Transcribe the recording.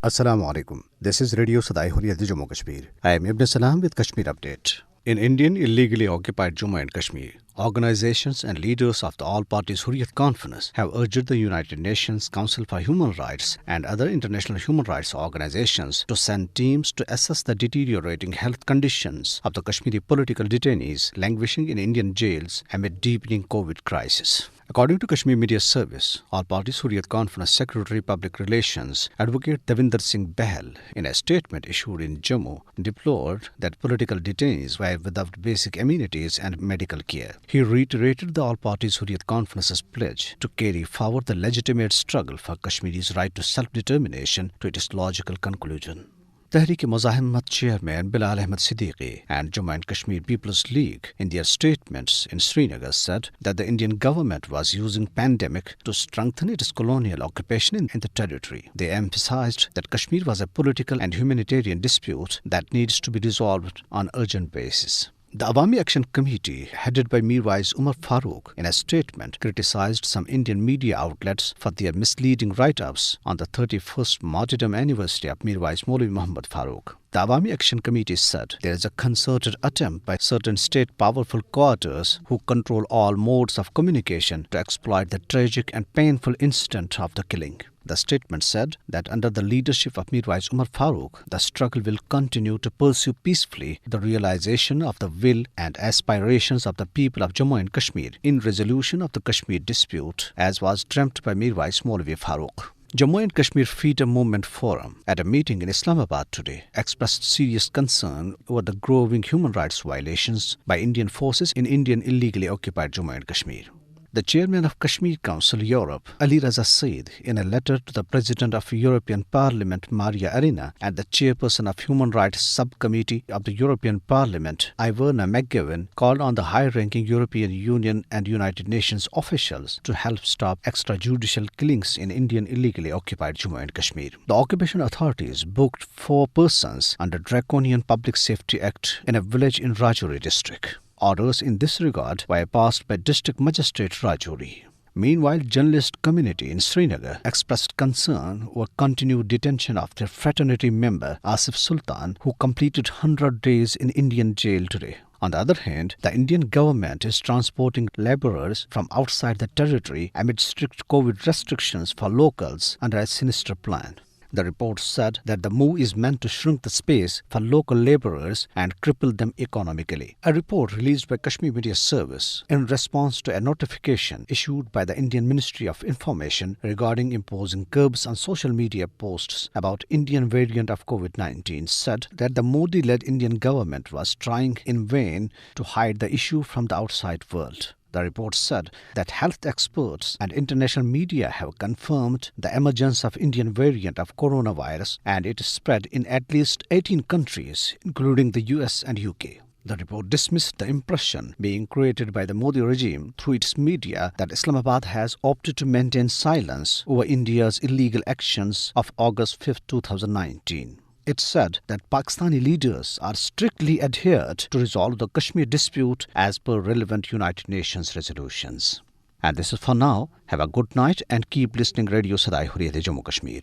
Assalamu alaikum. This is Radio Sadai Hurriyat Jammu Kashmir. I am Ibn Salam with Kashmir Update. In Indian illegally occupied Jammu and Kashmir, organizations and leaders of the All Parties Hurriyat Conference have urged the United Nations Council for Human Rights and other international human rights organizations to send teams to assess the deteriorating health conditions of the Kashmiri political detainees languishing in Indian jails amid deepening COVID crisis. According to Kashmir Media Service, All Parties Hurriyat Conference Secretary Public Relations Advocate Davinder Singh Bahal, in a statement issued in Jammu, deplored that political detainees were without basic amenities and medical care. He reiterated the All Parties Hurriyat Conference's pledge to carry forward the legitimate struggle for Kashmiri's right to self-determination to its logical conclusion. Tehreek-e-Muzahamat Chairman Bilal Ahmed Siddiqui and Jammu and Kashmir People's League, in their statements in Srinagar, said that the Indian government was using pandemic to strengthen its colonial occupation in the territory. They emphasized that Kashmir was a political and humanitarian dispute that needs to be resolved on urgent basis. The Awami Action Committee, headed by Mirwais Umar Farooq, in a statement criticized some Indian media outlets for their misleading write-ups on the 31st martyrdom anniversary of Mirwais Maulvi Muhammad Farooq. The Awami Action Committee said there is a concerted attempt by certain state powerful quarters who control all modes of communication to exploit the tragic and painful incident of the killing. The statement said that under the leadership of Mirwais Umar Farooq, the struggle will continue to pursue peacefully the realization of the will and aspirations of the people of Jammu and Kashmir in resolution of the Kashmir dispute, as was dreamt by Mirwais Maulvi Farooq. Jammu and Kashmir Freedom Movement Forum, at a meeting in Islamabad today, expressed serious concern over the growing human rights violations by Indian forces in Indian illegally occupied Jammu and Kashmir. The chairman of Kashmir Council Europe, Ali Raza Said, in a letter to the President of European Parliament, Maria Arena, and the chairperson of Human Rights Subcommittee of the European Parliament, Ivana McGavin, called on the high-ranking European Union and United Nations officials to help stop extrajudicial killings in Indian illegally occupied Jammu and Kashmir. The occupation authorities booked 4 persons under Draconian Public Safety Act in a village in Rajouri district. Orders in this regard were passed by District Magistrate Rajouri. Meanwhile, journalist community in Srinagar expressed concern over continued detention of their fraternity member Asif Sultan, who completed 100 days in Indian jail today. On the other hand, the Indian government is transporting labourers from outside the territory amid strict COVID restrictions for locals under a sinister plan. The report said that the move is meant to shrink the space for local labourers and cripple them economically. A report released by Kashmir Media Service in response to a notification issued by the Indian Ministry of Information regarding imposing curbs on social media posts about Indian variant of COVID-19 said that the Modi-led Indian government was trying in vain to hide the issue from the outside world. The report said that health experts and international media have confirmed the emergence of Indian variant of coronavirus, and it is spread in at least 18 countries, including the US and UK. The report dismissed the impression being created by the Modi regime through its media that Islamabad has opted to maintain silence over India's illegal actions of August 5, 2019. It said that Pakistani leaders are strictly adhered to resolve the Kashmir dispute as per relevant United Nations resolutions. And this is for now. Have a good night and keep listening Radio Sadai Hurriyat Jammu Kashmir.